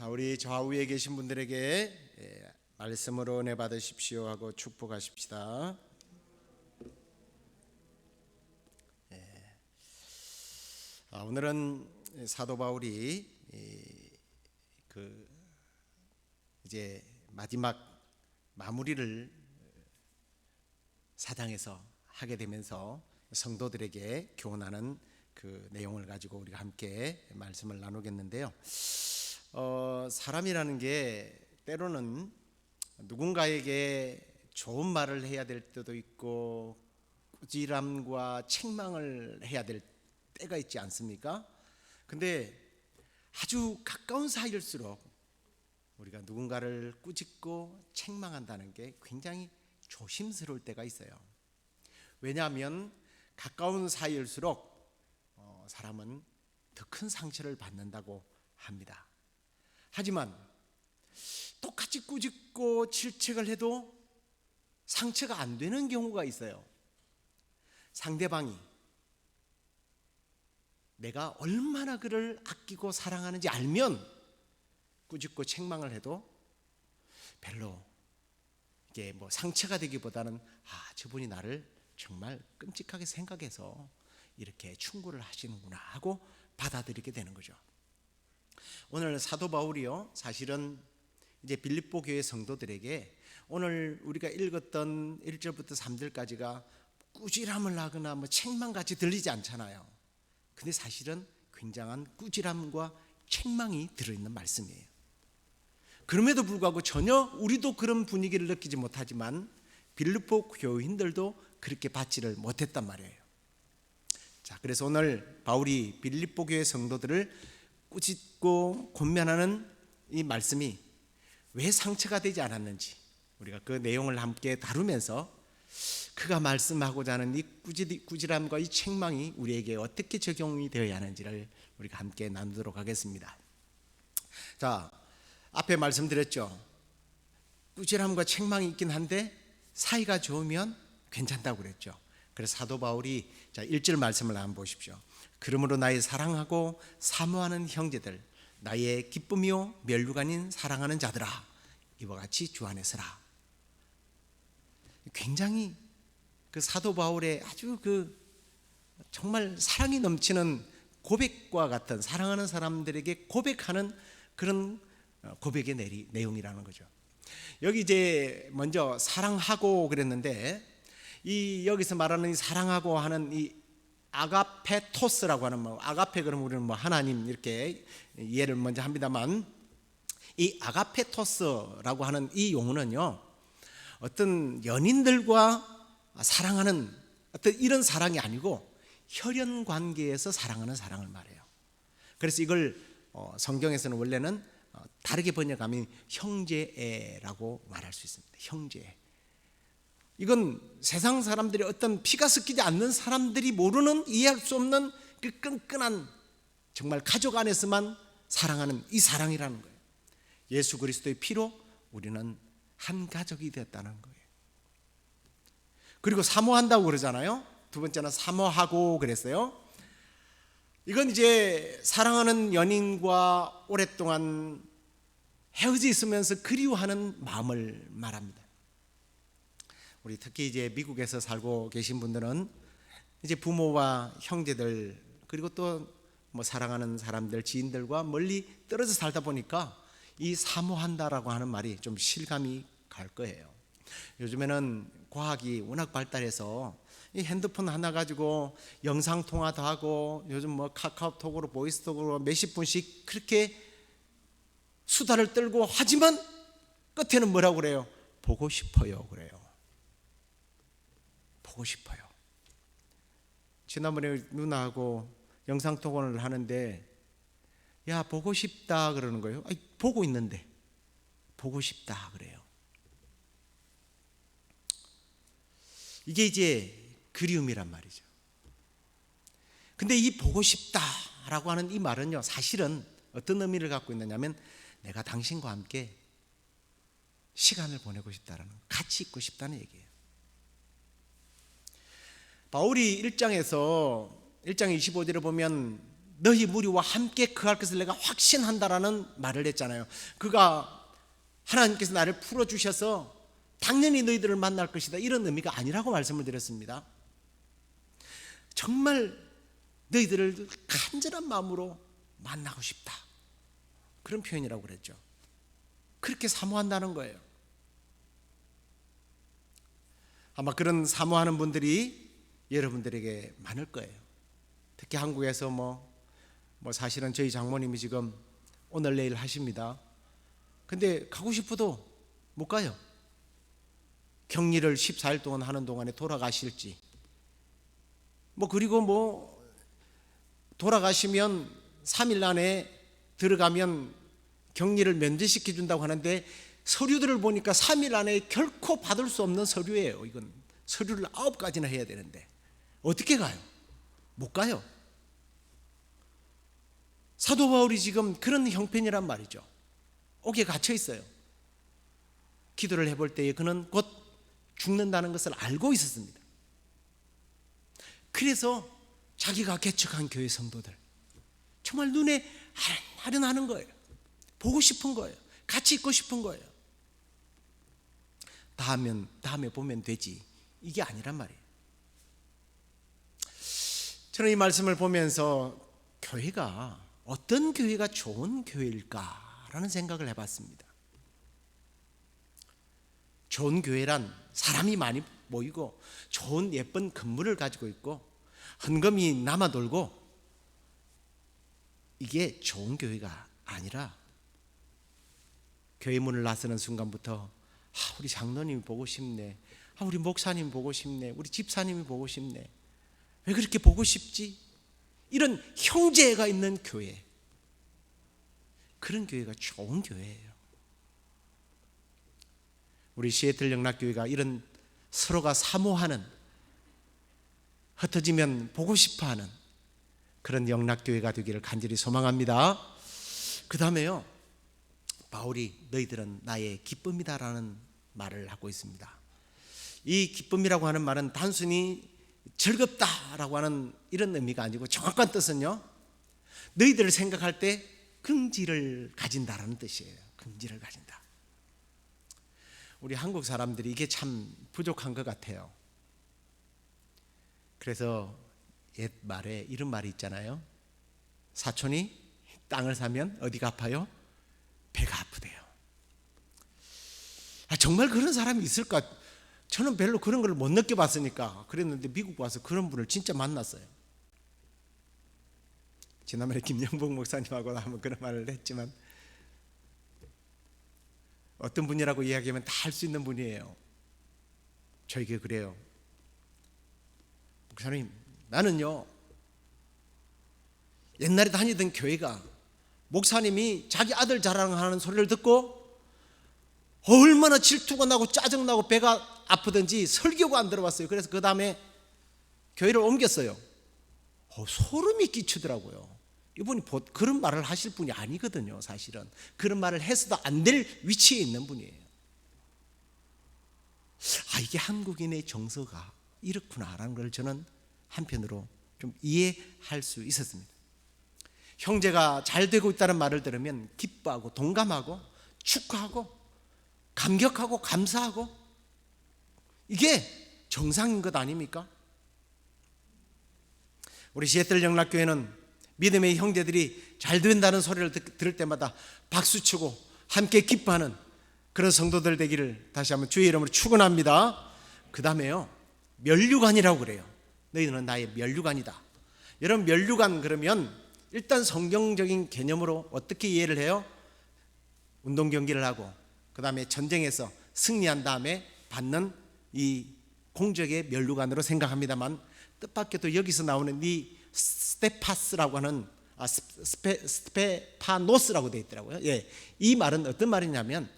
우리 좌우에 계신 분들에게 말씀으로 은혜 받으십시오 하고 축복하십시다. 오늘은 사도 바울이 이제 마지막 마무리를 사장에서 하게 되면서 성도들에게 교훈하는 그 내용을 가지고 우리가 함께 말씀을 나누겠는데요. 사람이라는 게 때로는 누군가에게 좋은 말을 해야 될 때도 있고 꾸지람과 책망을 해야 될 때가 있지 않습니까? 근데 아주 가까운 사이일수록 우리가 누군가를 꾸짖고 책망한다는 게 굉장히 조심스러울 때가 있어요. 왜냐하면 가까운 사이일수록 사람은 더 큰 상처를 받는다고 합니다. 하지만 똑같이 꾸짖고 질책을 해도 상처가 안 되는 경우가 있어요. 상대방이 내가 얼마나 그를 아끼고 사랑하는지 알면 꾸짖고 책망을 해도 별로 이게 상처가 되기보다는 저분이 나를 정말 끔찍하게 생각해서 이렇게 충고를 하시는구나 하고 받아들이게 되는 거죠. 오늘 사도 바울이요, 사실은 이제 빌립보 교회 성도들에게 오늘 우리가 읽었던 1절부터 3절까지가 꾸지람을 하거나 책망같이 들리지 않잖아요. 근데 사실은 굉장한 꾸지람과 책망이 들어있는 말씀이에요. 그럼에도 불구하고 전혀 우리도 그런 분위기를 느끼지 못하지만 빌립보 교인들도 그렇게 받지를 못했단 말이에요. 자, 그래서 오늘 바울이 빌립보 교회 성도들을 꾸짖고 권면하는 이 말씀이 왜 상처가 되지 않았는지 우리가 그 내용을 함께 다루면서 그가 말씀하고자 하는 이 꾸지람과 이 책망이 우리에게 어떻게 적용이 되어야 하는지를 우리가 함께 나누도록 하겠습니다. 자, 앞에 말씀드렸죠. 꾸지람과 책망이 있긴 한데 사이가 좋으면 괜찮다고 그랬죠. 그래서 사도 바울이 1절 말씀을 한번 보십시오. 그러므로 나의 사랑하고 사모하는 형제들, 나의 기쁨이요 면류관인 사랑하는 자들아, 이와 같이 주 안에 서라. 굉장히 그 사도 바울의 아주 정말 사랑이 넘치는 고백과 같은, 사랑하는 사람들에게 고백하는 그런 고백의 내용이라는 거죠. 여기 이제 먼저 사랑하고 그랬는데 이 여기서 말하는 이 사랑하고 하는 이 아가페토스라고 하는 아가페 그러면 우리는 하나님 이렇게 이해를 먼저 합니다만, 이 아가페토스라고 하는 이 용어는요, 어떤 연인들과 사랑하는 어떤 이런 사랑이 아니고 혈연 관계에서 사랑하는 사랑을 말해요. 그래서 이걸 성경에서는 원래는 다르게 번역하면 형제애라고 말할 수 있습니다. 형제애. 이건 세상 사람들이 어떤 피가 섞이지 않는 사람들이 모르는, 이해할 수 없는 그 끈끈한, 정말 가족 안에서만 사랑하는 이 사랑이라는 거예요. 예수 그리스도의 피로 우리는 한 가족이 되었다는 거예요. 그리고 사모한다고 그러잖아요. 두 번째는 사모하고 그랬어요. 이건 이제 사랑하는 연인과 오랫동안 헤어져 있으면서 그리워하는 마음을 말합니다. 우리 특히 이제 미국에서 살고 계신 분들은 이제 부모와 형제들, 그리고 또 사랑하는 사람들, 지인들과 멀리 떨어져 살다 보니까 이 사모한다라고 하는 말이 좀 실감이 갈 거예요. 요즘에는 과학이 워낙 발달해서 이 핸드폰 하나 가지고 영상 통화도 하고, 요즘 카카오톡으로 보이스톡으로 몇십 분씩 그렇게 수다를 떨고, 하지만 끝에는 뭐라고 그래요? 보고 싶어요 그래요. 보고 싶어요. 지난번에 누나하고 영상통화를 하는데 야 보고 싶다 그러는 거예요. 아니, 보고 있는데 보고 싶다 그래요. 이게 이제 그리움이란 말이죠. 근데 이 보고 싶다라고 하는 이 말은요, 사실은 어떤 의미를 갖고 있느냐면 내가 당신과 함께 시간을 보내고 싶다라는, 같이 있고 싶다는 얘기예요. 바울이 1장에서 1장 25절에 보면 너희 무리와 함께 거할 것을 내가 확신한다라는 말을 했잖아요. 그가 하나님께서 나를 풀어주셔서 당연히 너희들을 만날 것이다, 이런 의미가 아니라고 말씀을 드렸습니다. 정말 너희들을 간절한 마음으로 만나고 싶다, 그런 표현이라고 그랬죠. 그렇게 사모한다는 거예요. 아마 그런 사모하는 분들이 여러분들에게 많을 거예요. 특히 한국에서 뭐 사실은 저희 장모님이 지금 오늘 내일 하십니다. 근데 가고 싶어도 못 가요. 격리를 14일 동안 하는 동안에 돌아가실지, 그리고 돌아가시면 3일 안에 들어가면 격리를 면제시켜 준다고 하는데, 서류들을 보니까 3일 안에 결코 받을 수 없는 서류예요. 이건 서류를 9가지나 해야 되는데 어떻게 가요? 못 가요. 사도 바울이 지금 그런 형편이란 말이죠. 옥에 갇혀 있어요. 기도를 해볼 때에 그는 곧 죽는다는 것을 알고 있었습니다. 그래서 자기가 개척한 교회 성도들 정말 눈에 아른아른하는 거예요. 보고 싶은 거예요. 같이 있고 싶은 거예요. 다음에 보면 되지, 이게 아니란 말이에요. 저는 이 말씀을 보면서 교회가 어떤 교회가 좋은 교회일까라는 생각을 해봤습니다. 좋은 교회란 사람이 많이 모이고 좋은 예쁜 건물을 가지고 있고 헌금이 남아돌고, 이게 좋은 교회가 아니라 교회 문을 나서는 순간부터 우리 장로님이 보고 싶네, 우리 목사님 보고 싶네, 우리 집사님이 보고 싶네, 왜 그렇게 보고 싶지? 이런 형제가 있는 교회, 그런 교회가 좋은 교회예요. 우리 시애틀 영락교회가 이런 서로가 사모하는, 흩어지면 보고 싶어하는 그런 영락교회가 되기를 간절히 소망합니다. 그 다음에요, 바울이 너희들은 나의 기쁨이다라는 말을 하고 있습니다. 이 기쁨이라고 하는 말은 단순히 즐겁다라고 하는 이런 의미가 아니고, 정확한 뜻은요, 너희들을 생각할 때 긍지를 가진다라는 뜻이에요. 긍지를 가진다. 우리 한국 사람들이 이게 참 부족한 것 같아요. 그래서 옛 말에 이런 말이 있잖아요. 사촌이 땅을 사면 어디가 아파요? 배가 아프대요. 정말 그런 사람이 있을까? 저는 별로 그런 걸 못 느껴봤으니까 그랬는데, 미국 와서 그런 분을 진짜 만났어요. 지난번에 김영복 목사님하고 한번 그런 말을 했지만, 어떤 분이라고 이야기하면 다 할 수 있는 분이에요. 저에게 그래요. 목사님, 나는요 옛날에 다니던 교회가 목사님이 자기 아들 자랑하는 소리를 듣고 얼마나 질투가 나고 짜증나고 배가 아프든지 설교가 안 들어봤어요. 그래서 그 다음에 교회를 옮겼어요. 소름이 끼치더라고요. 이분이 그런 말을 하실 분이 아니거든요. 사실은 그런 말을 해서도 안 될 위치에 있는 분이에요. 이게 한국인의 정서가 이렇구나라는 걸 저는 한편으로 좀 이해할 수 있었습니다. 형제가 잘 되고 있다는 말을 들으면 기뻐하고 동감하고 축하하고 감격하고 감사하고, 이게 정상인 것 아닙니까? 우리 시애틀 영락교회는 믿음의 형제들이 잘 된다는 소리를 들을 때마다 박수치고 함께 기뻐하는 그런 성도들 되기를 다시 한번 주의 이름으로 축원합니다. 그 다음에요, 면류관이라고 그래요. 너희는 나의 면류관이다. 여러분, 면류관 그러면 일단 성경적인 개념으로 어떻게 이해를 해요? 운동 경기를 하고 그 다음에 전쟁에서 승리한 다음에 받는 이 공적의 면류관으로 생각합니다만, 뜻밖에도 여기서 나오는 이 스테파스라고 하는 스테파노스라고 되어 있더라고요. 이 말은 어떤 말이냐면,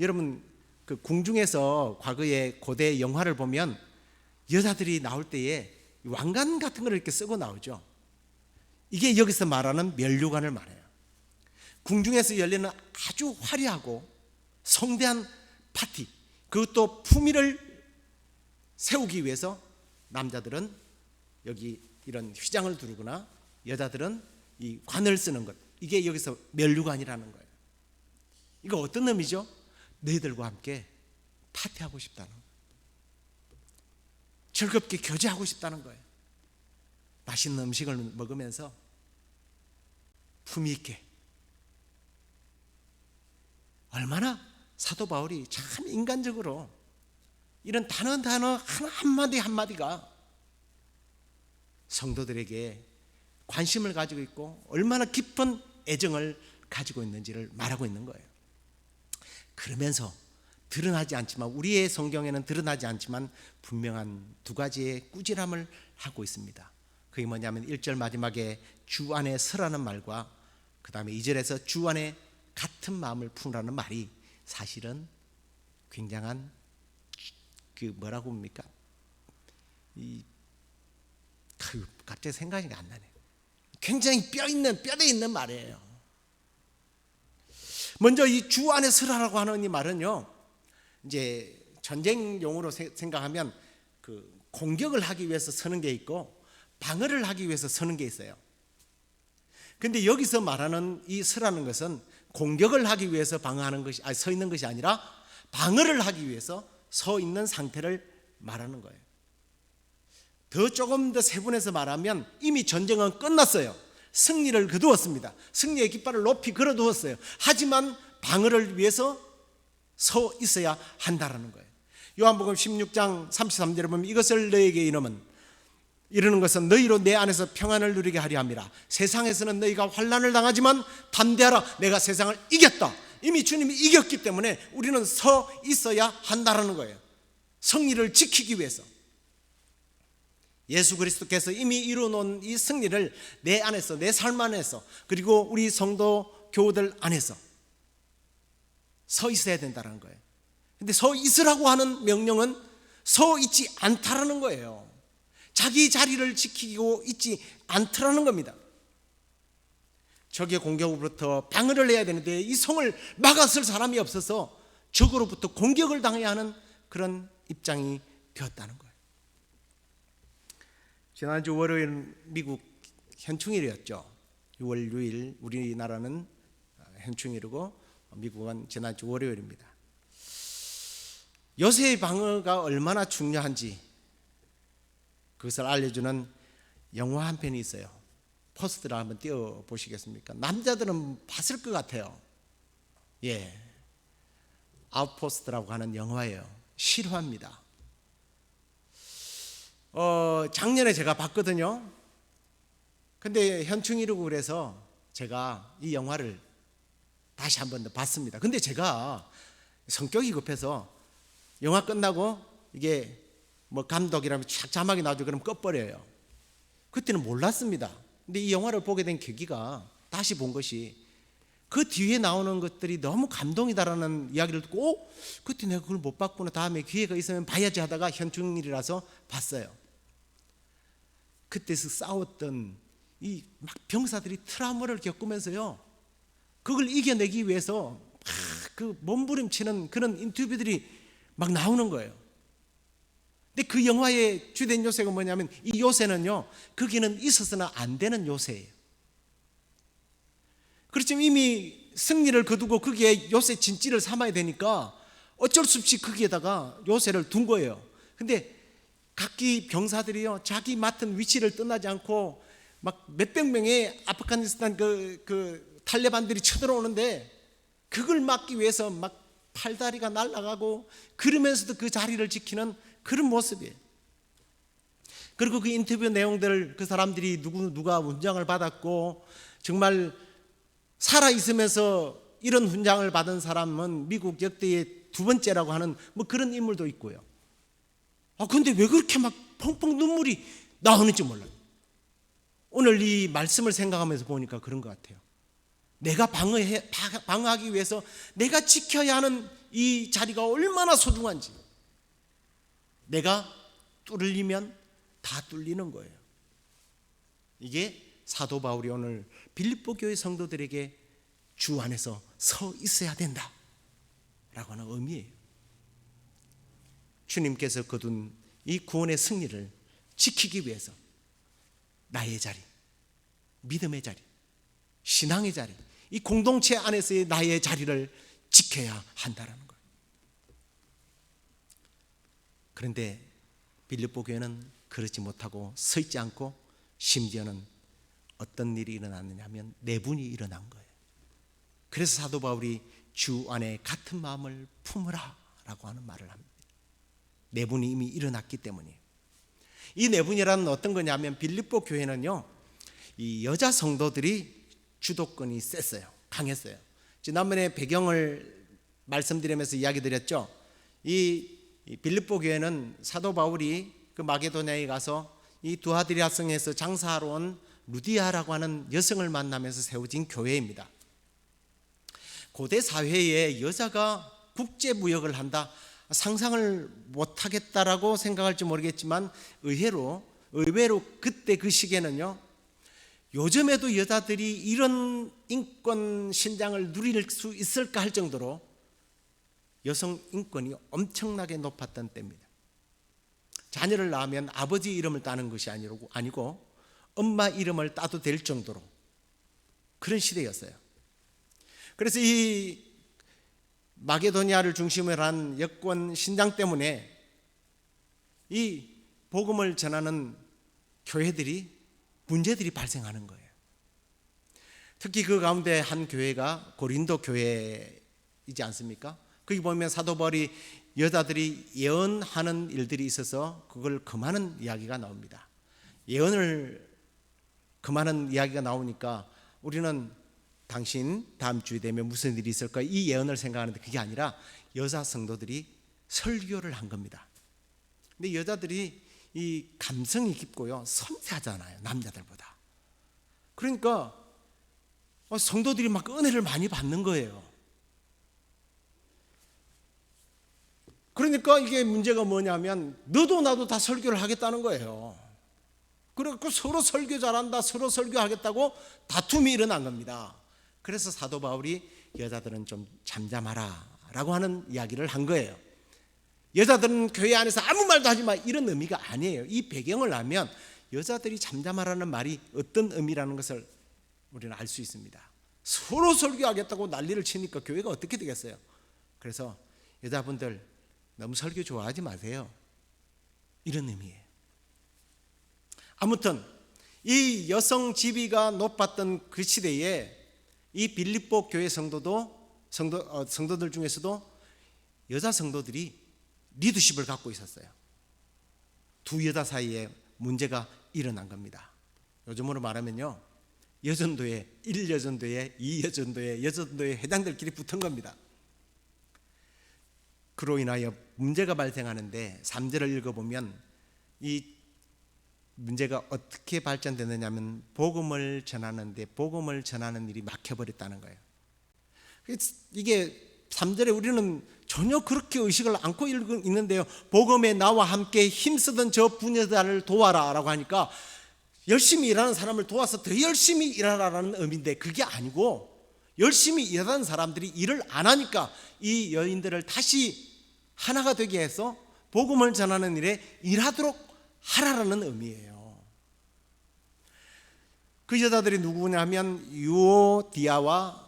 여러분 그 궁중에서 과거에 고대 영화를 보면 여자들이 나올 때에 왕관 같은 걸 이렇게 쓰고 나오죠. 이게 여기서 말하는 면류관을 말해요. 궁중에서 열리는 아주 화려하고 성대한 파티, 그것도 품위를 세우기 위해서 남자들은 여기 이런 휘장을 두르거나 여자들은 이 관을 쓰는 것, 이게 여기서 면류관이라는 거예요. 이거 어떤 의미죠? 너희들과 함께 파티하고 싶다는 거예요. 즐겁게 교제하고 싶다는 거예요. 맛있는 음식을 먹으면서 품위 있게. 얼마나 사도 바울이 참 인간적으로 이런 단어 한마디 한마디가 성도들에게 관심을 가지고 있고 얼마나 깊은 애정을 가지고 있는지를 말하고 있는 거예요. 그러면서 드러나지 않지만, 우리의 성경에는 드러나지 않지만 분명한 두 가지의 꾸지람을 하고 있습니다. 그게 뭐냐면 1절 마지막에 주 안에 서라는 말과 그 다음에 2절에서 주 안에 같은 마음을 품으라는 말이 사실은 굉장한 뭐라고 합니까? 갑자기 생각이 안 나네요. 굉장히 뼈대 있는 말이에요. 먼저 이 주 안에 서라라고 하는 이 말은요, 이제 전쟁용으로 생각하면 그 공격을 하기 위해서 서는 게 있고 방어를 하기 위해서 서는 게 있어요. 근데 여기서 말하는 이 서라는 것은 공격을 하기 위해서 서 있는 것이 아니라 방어를 하기 위해서 서 있는 상태를 말하는 거예요. 조금 더 세분해서 말하면 이미 전쟁은 끝났어요. 승리를 거두었습니다. 승리의 깃발을 높이 걸어두었어요. 하지만 방어를 위해서 서 있어야 한다라는 거예요. 요한복음 16장 33절에 보면 이것을 너에게 이르는 것은 너희로 내 안에서 평안을 누리게 하려 함이라. 세상에서는 너희가 환난을 당하지만 담대하라, 내가 세상을 이겼다. 이미 주님이 이겼기 때문에 우리는 서 있어야 한다라는 거예요. 승리를 지키기 위해서. 예수 그리스도께서 이미 이루어놓은 이 승리를 내 안에서, 내 삶 안에서, 그리고 우리 성도 교우들 안에서 서 있어야 된다는 거예요. 근데 서 있으라고 하는 명령은 서 있지 않다라는 거예요. 자기 자리를 지키고 있지 않더라는 겁니다. 적의 공격으로부터 방어를 해야 되는데 이 성을 막아설 사람이 없어서 적으로부터 공격을 당해야 하는 그런 입장이 되었다는 거예요. 지난주 월요일 미국 현충일이었죠. 6월 6일 우리나라는 현충일이고 미국은 지난주 월요일입니다. 요새의 방어가 얼마나 중요한지 그것을 알려주는 영화 한 편이 있어요. 포스터를 한번 띄워보시겠습니까? 남자들은 봤을 것 같아요. 아웃포스트라고 하는 영화예요. 실화입니다. 작년에 제가 봤거든요. 근데 현충일이고 그래서 제가 이 영화를 다시 한 번 더 봤습니다. 근데 제가 성격이 급해서 영화 끝나고 이게 뭐 감독이라면 자막이 나오죠. 그럼 꺼버려요. 그때는 몰랐습니다. 근데 이 영화를 보게 된 계기가, 다시 본 것이 그 뒤에 나오는 것들이 너무 감동이다라는 이야기를 듣고 그때 내가 그걸 못 봤구나, 다음에 기회가 있으면 봐야지 하다가 현충일이라서 봤어요. 그때서 싸웠던 이 막 병사들이 트라우마를 겪으면서요, 그걸 이겨내기 위해서 그 몸부림치는 그런 인터뷰들이 막 나오는 거예요. 근데 그 영화의 주된 요새가 뭐냐면, 이 요새는요, 거기는 있어서는 안 되는 요새예요. 그렇지만 이미 승리를 거두고 거기에 요새 진지를 삼아야 되니까 어쩔 수 없이 거기에다가 요새를 둔 거예요. 근데 각기 병사들이요, 자기 맡은 위치를 떠나지 않고 막 몇백 명의 아프가니스탄 그 탈레반들이 쳐들어오는데 그걸 막기 위해서 막 팔다리가 날아가고 그러면서도 그 자리를 지키는 그런 모습이에요. 그리고 그 인터뷰 내용들을 그 사람들이 누가 훈장을 받았고, 정말 살아있으면서 이런 훈장을 받은 사람은 미국 역대의 두 번째라고 하는 뭐 그런 인물도 있고요. 근데 왜 그렇게 막 펑펑 눈물이 나오는지 몰라요. 오늘 이 말씀을 생각하면서 보니까 그런 것 같아요. 내가 방어하기 위해서 내가 지켜야 하는 이 자리가 얼마나 소중한지, 내가 뚫리면 다 뚫리는 거예요. 이게 사도 바울이 오늘 빌립보 교회 성도들에게 주 안에서 서 있어야 된다 라고 하는 의미예요. 주님께서 거둔 이 구원의 승리를 지키기 위해서 나의 자리, 믿음의 자리, 신앙의 자리, 이 공동체 안에서의 나의 자리를 지켜야 한다는 거예요. 그런데 빌립보 교회는 그렇지 못하고 서 있지 않고 심지어는 어떤 일이 일어났느냐 하면 내분이 일어난 거예요. 그래서 사도 바울이 주 안에 같은 마음을 품으라 라고 하는 말을 합니다. 내분이 이미 일어났기 때문이에요. 이 내분이라는 어떤 거냐면 빌립보 교회는요, 이 여자 성도들이 주도권이 셌어요. 강했어요. 지난번에 배경을 말씀드리면서 이야기 드렸죠. 이 빌립보 교회는 사도 바울이 그 마게도냐에 가서 이 두아디라 성에서 장사하러 온 루디아라고 하는 여성을 만나면서 세워진 교회입니다. 고대 사회에 여자가 국제무역을 한다, 상상을 못하겠다라고 생각할지 모르겠지만 의외로 그때 그 시기에는요, 요즘에도 여자들이 이런 인권 신장을 누릴 수 있을까 할 정도로 여성 인권이 엄청나게 높았던 때입니다. 자녀를 낳으면 아버지 이름을 따는 것이 아니고 엄마 이름을 따도 될 정도로 그런 시대였어요. 그래서 이 마게도니아를 중심으로 한 여권 신장 때문에 이 복음을 전하는 교회들이 문제들이 발생하는 거예요. 특히 그 가운데 한 교회가 고린도 교회이지 않습니까? 거기 보면 사도 바울이 여자들이 예언하는 일들이 있어서 그걸 금하는 이야기가 나옵니다. 예언을 금하는 이야기가 나오니까 우리는 당신 다음 주에 되면 무슨 일이 있을까, 이 예언을 생각하는데 그게 아니라 여자 성도들이 설교를 한 겁니다. 근데 여자들이 이 감성이 깊고요, 섬세하잖아요, 남자들보다. 그러니까 성도들이 막 은혜를 많이 받는 거예요. 그러니까 이게 문제가 뭐냐면 너도 나도 다 설교를 하겠다는 거예요. 그래서 서로 설교 잘한다, 서로 설교하겠다고 다툼이 일어난 겁니다. 그래서 사도 바울이 여자들은 좀 잠잠하라 라고 하는 이야기를 한 거예요. 여자들은 교회 안에서 아무 말도 하지 마, 이런 의미가 아니에요. 이 배경을 알면 여자들이 잠잠하라는 말이 어떤 의미라는 것을 우리는 알 수 있습니다. 서로 설교하겠다고 난리를 치니까 교회가 어떻게 되겠어요? 그래서 여자분들 너무 설교 좋아하지 마세요, 이런 의미예요. 아무튼 이 여성 지위가 높았던 그 시대에 이 빌립보 교회 성도들 중에서도 여자 성도들이 리더십을 갖고 있었어요. 두 여자 사이에 문제가 일어난 겁니다. 요즘으로 말하면요, 여전도회, 1여전도회, 2여전도회, 여전도회 회장들끼리 붙은 겁니다. 그로 인하여 문제가 발생하는데 3절을 읽어보면 이 문제가 어떻게 발전되느냐면 복음을 전하는데 복음을 전하는 일이 막혀버렸다는 거예요. 이게 3절에 우리는 전혀 그렇게 의식을 않고 있는데요, 복음에 나와 함께 힘쓰던 저 부녀자를 도와라 라고 하니까 열심히 일하는 사람을 도와서 더 열심히 일하라는 의미인데 그게 아니고 열심히 일하는 사람들이 일을 안 하니까 이 여인들을 다시 하나가 되게 해서 복음을 전하는 일에 일하도록 하라라는 의미예요. 그 여자들이 누구냐면 유오디아와,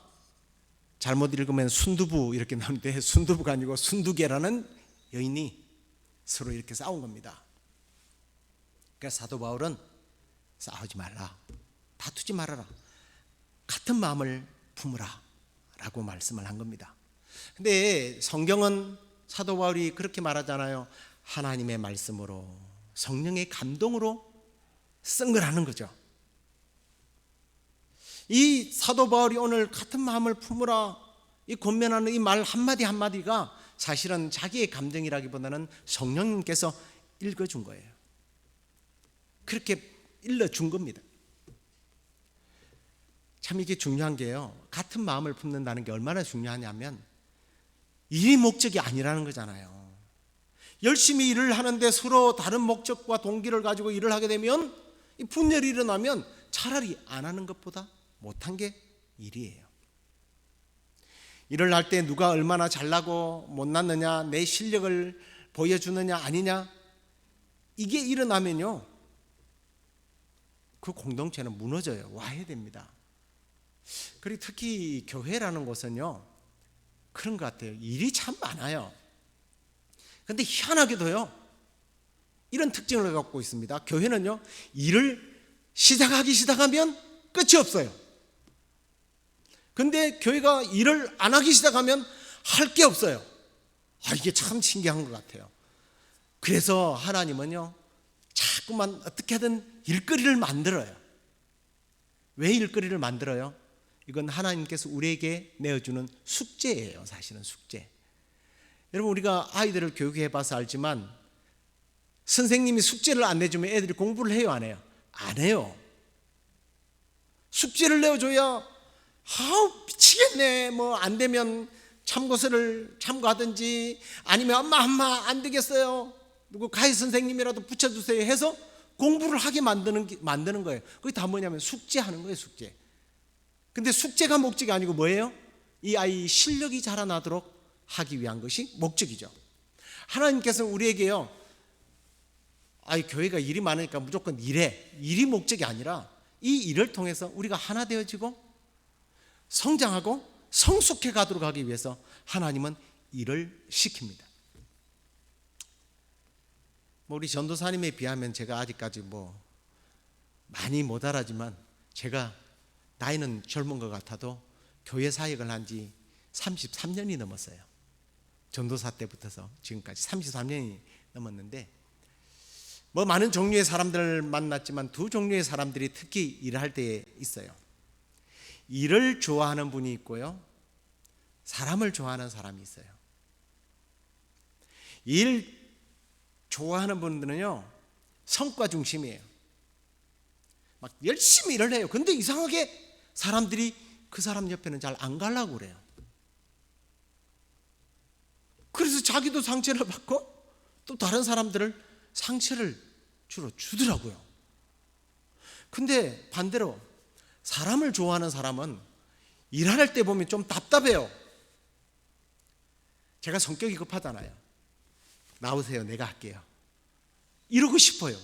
잘못 읽으면 순두부 이렇게 나오는데 순두부가 아니고 순두개라는 여인이 서로 이렇게 싸운 겁니다. 그래서 사도 바울은 싸우지 말라, 다투지 말아라, 같은 마음을 품으라 라고 말씀을 한 겁니다. 근데 성경은 사도 바울이 그렇게 말하잖아요. 하나님의 말씀으로 성령의 감동으로 쓴 거라는 거죠. 이 사도 바울이 오늘 같은 마음을 품으라 이 권면하는 이 말 한마디 한마디가 사실은 자기의 감정이라기보다는 성령님께서 읽어준 거예요. 그렇게 일러준 겁니다. 참 이게 중요한 게요, 같은 마음을 품는다는 게 얼마나 중요하냐면 일이 목적이 아니라는 거잖아요. 열심히 일을 하는데 서로 다른 목적과 동기를 가지고 일을 하게 되면 이 분열이 일어나면 차라리 안 하는 것보다 못한 게 일이에요. 일을 할 때 누가 얼마나 잘나고 못났느냐, 내 실력을 보여주느냐 아니냐, 이게 일어나면요 그 공동체는 무너져요. 와해됩니다. 그리고 특히 교회라는 곳은요 그런 것 같아요. 일이 참 많아요. 근데 희한하게도요 이런 특징을 갖고 있습니다. 교회는요 일을 시작하면 끝이 없어요. 근데 교회가 일을 안 하기 시작하면 할 게 없어요. 이게 참 신기한 것 같아요. 그래서 하나님은요 자꾸만 어떻게든 일거리를 만들어요. 왜 일거리를 만들어요? 이건 하나님께서 우리에게 내어주는 숙제예요. 사실은 숙제. 여러분 우리가 아이들을 교육해 봐서 알지만 선생님이 숙제를 안 내주면 애들이 공부를 해요 안 해요? 안 해요. 숙제를 내어줘야 미치겠네 뭐 안 되면 참고서를 참고하든지 아니면 엄마 안 되겠어요 누구 가해 선생님이라도 붙여주세요 해서 공부를 하게 만드는 거예요. 그게 다 뭐냐면 숙제하는 거예요. 숙제. 근데 숙제가 목적이 아니고 뭐예요? 이 아이 실력이 자라나도록 하기 위한 것이 목적이죠. 하나님께서는 우리에게요 교회가 일이 많으니까 무조건 일이 목적이 아니라 이 일을 통해서 우리가 하나 되어지고 성장하고 성숙해 가도록 하기 위해서 하나님은 일을 시킵니다. 우리 전도사님에 비하면 제가 아직까지 많이 못 알아지만 제가 나이는 젊은 것 같아도 교회 사역을 한 지 33년이 넘었어요. 전도사 때부터서 지금까지 33년이 넘었는데 많은 종류의 사람들을 만났지만 두 종류의 사람들이 특히 일을 할 때 있어요. 일을 좋아하는 분이 있고요 사람을 좋아하는 사람이 있어요. 일 좋아하는 분들은요 성과 중심이에요. 막 열심히 일을 해요. 근데 이상하게 사람들이 그 사람 옆에는 잘 안 가려고 그래요. 그래서 자기도 상처를 받고 또 다른 사람들을 상처를 주로 주더라고요. 근데 반대로 사람을 좋아하는 사람은 일할 때 보면 좀 답답해요. 제가 성격이 급하잖아요. 나오세요 내가 할게요 이러고 싶어요.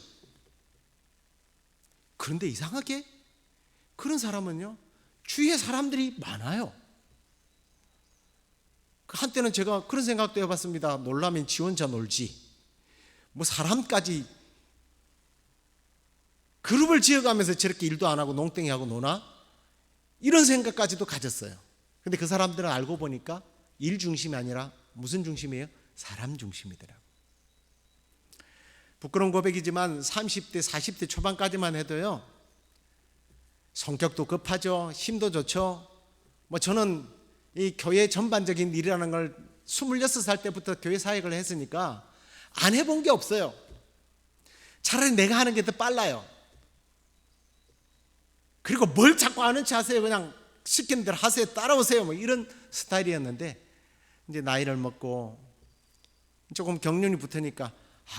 그런데 이상하게 그런 사람은요 주위에 사람들이 많아요. 한때는 제가 그런 생각도 해봤습니다. 놀라면 지 혼자 놀지 사람까지 그룹을 지어가면서 저렇게 일도 안 하고 농땡이하고 노나? 이런 생각까지도 가졌어요. 근데 그 사람들은 알고 보니까 일 중심이 아니라 무슨 중심이에요? 사람 중심이더라고요. 부끄러운 고백이지만 30대 40대 초반까지만 해도요 성격도 급하죠. 힘도 좋죠. 저는 이 교회 전반적인 일이라는 걸 26살 때부터 교회 사역을 했으니까 안 해본 게 없어요. 차라리 내가 하는 게 더 빨라요. 그리고 뭘 자꾸 아는 체 하세요. 그냥 시키는 대로 하세요. 따라오세요. 이런 스타일이었는데 이제 나이를 먹고 조금 경륜이 붙으니까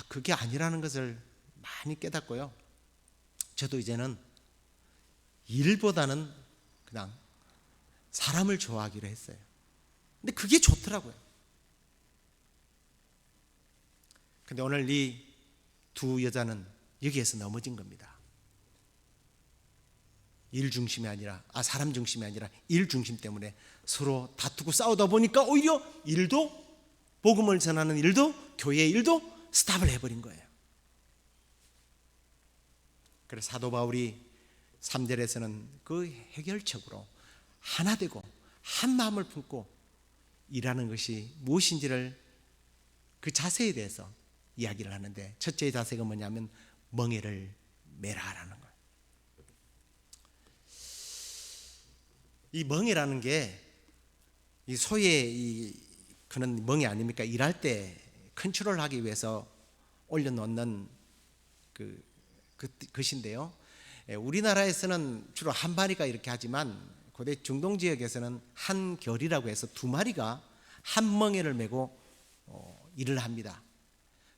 그게 아니라는 것을 많이 깨닫고요. 저도 이제는 일보다는 그냥 사람을 좋아하기로 했어요. 근데 그게 좋더라고요. 근데 오늘 이 두 여자는 여기에서 넘어진 겁니다. 일 중심이 아니라 사람 중심이 아니라 일 중심 때문에 서로 다투고 싸우다 보니까 오히려 일도 복음을 전하는 일도 교회의 일도 스탑을 해버린 거예요. 그래서 사도 바울이 3절에서는 그 해결책으로 하나 되고 한 마음을 품고 일하는 것이 무엇인지를 그 자세에 대해서 이야기를 하는데 첫째 자세가 뭐냐면 멍에를 매라라는 거예요. 이 멍에라는 게 이 소의 그런 멍에 아닙니까? 일할 때 컨트롤하기 위해서 올려놓는 것인데요. 우리나라에서는 주로 한 마리가 이렇게 하지만 고대 중동 지역에서는 한 결이라고 해서 두 마리가 한 멍에를 메고 일을 합니다.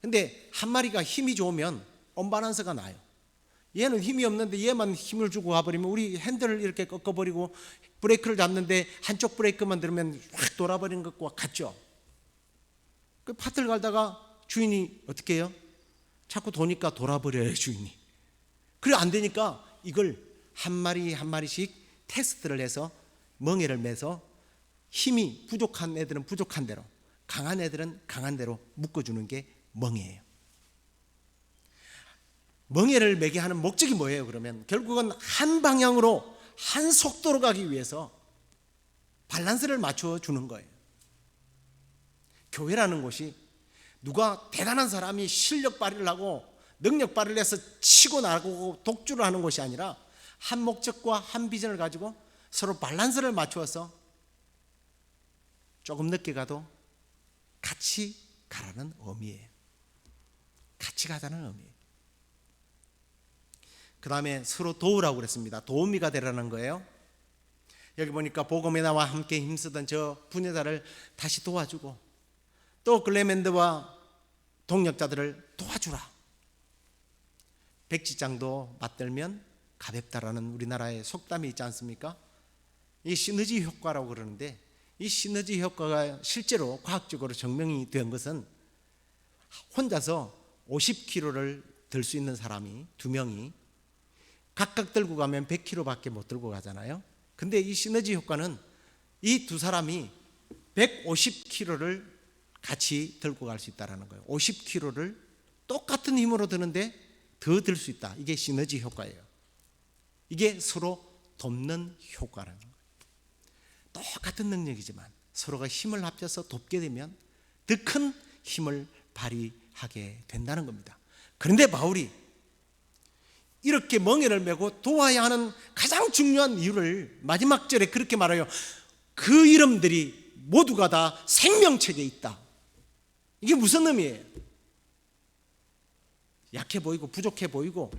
근데 한 마리가 힘이 좋으면 언밸런스가 나요. 얘는 힘이 없는데 얘만 힘을 주고 가버리면 우리 핸들을 이렇게 꺾어버리고 브레이크를 잡는데 한쪽 브레이크만 들으면 확 돌아버리는 것과 같죠. 그 밭을 갈다가 주인이 어떻게 해요? 자꾸 도니까 돌아버려요 주인이. 그래 안 되니까 이걸 한 마리 한 마리씩 테스트를 해서 멍에를 매서 힘이 부족한 애들은 부족한 대로, 강한 애들은 강한 대로 묶어주는 게 멍에예요. 멍에를 매게 하는 목적이 뭐예요? 그러면 결국은 한 방향으로 한 속도로 가기 위해서 밸런스를 맞춰주는 거예요. 교회라는 곳이 누가 대단한 사람이 실력 발휘를 하고 능력 발휘를 해서 치고 나가고 독주를 하는 곳이 아니라 한 목적과 한 비전을 가지고 서로 밸런스를 맞추어서 조금 늦게 가도 같이 가라는 의미예요. 같이 가자는 의미예요. 그 다음에 서로 도우라고 그랬습니다. 도우미가 되라는 거예요. 여기 보니까 복음에 나와 함께 힘쓰던 저 부녀자를 다시 도와주고, 또 글레멘드와 동력자들을 도와주라. 백지장도 맞들면 가볍다라는 우리나라의 속담이 있지 않습니까? 이 시너지 효과라고 그러는데, 이 시너지 효과가 실제로 과학적으로 증명이 된 것은 혼자서 50kg를 들 수 있는 사람이 두 명이 각각 들고 가면 100kg밖에 못 들고 가잖아요. 근데 이 시너지 효과는 이 두 사람이 150kg를 같이 들고 갈 수 있다는 거예요. 50kg를 똑같은 힘으로 드는데 더 들 수 있다. 이게 시너지 효과예요. 이게 서로 돕는 효과라는 거예요. 똑같은 능력이지만 서로가 힘을 합쳐서 돕게 되면 더 큰 힘을 발휘하게 된다는 겁니다. 그런데 바울이 이렇게 멍에를 메고 도와야 하는 가장 중요한 이유를 마지막 절에 그렇게 말해요. 그 이름들이 모두가 다 생명책에 있다. 이게 무슨 의미예요? 약해 보이고 부족해 보이고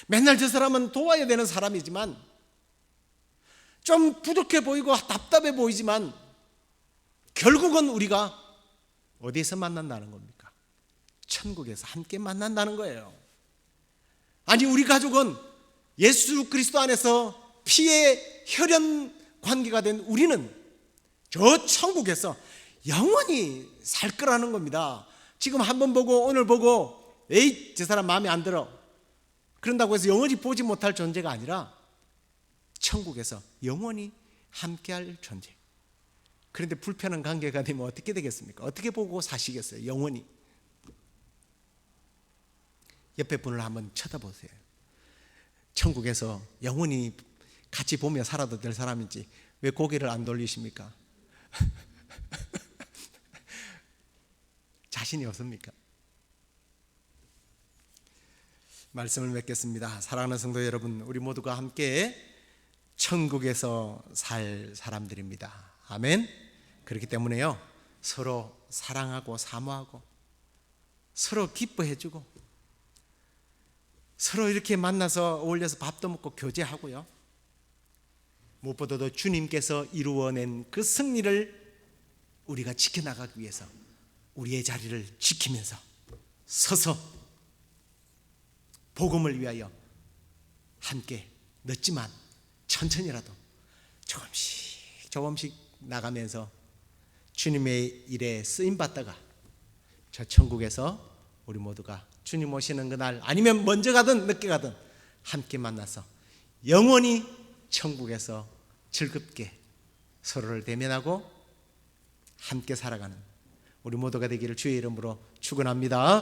맨날 저 사람은 도와야 되는 사람이지만 좀 부족해 보이고 답답해 보이지만 결국은 우리가 어디에서 만난다는 겁니까? 천국에서 함께 만난다는 거예요. 아니, 우리 가족은 예수 그리스도 안에서 피의 혈연 관계가 된 우리는 저 천국에서 영원히 살 거라는 겁니다. 지금 한번 보고 오늘 보고 에이 저 사람 마음에 안 들어 그런다고 해서 영원히 보지 못할 존재가 아니라 천국에서 영원히 함께할 존재. 그런데 불편한 관계가 되면 어떻게 되겠습니까? 어떻게 보고 사시겠어요? 영원히. 옆에 분을 한번 쳐다보세요. 천국에서 영원히 같이 보며 살아도 될 사람인지 왜 고개를 안 돌리십니까? 자신이 없습니까? 말씀을 맺겠습니다. 사랑하는 성도 여러분, 우리 모두가 함께 천국에서 살 사람들입니다. 아멘. 그렇기 때문에요, 서로 사랑하고 사모하고 서로 기뻐해주고 서로 이렇게 만나서 어울려서 밥도 먹고 교제하고요, 무엇보다도 주님께서 이루어낸 그 승리를 우리가 지켜나가기 위해서 우리의 자리를 지키면서 서서 복음을 위하여 함께 늦지만 천천히라도 조금씩 나가면서 주님의 일에 쓰임받다가 저 천국에서 우리 모두가 주님 오시는 그날, 아니면 먼저 가든 늦게 가든 함께 만나서 영원히 천국에서 즐겁게 서로를 대면하고 함께 살아가는 우리 모두가 되기를 주의 이름으로 축원합니다.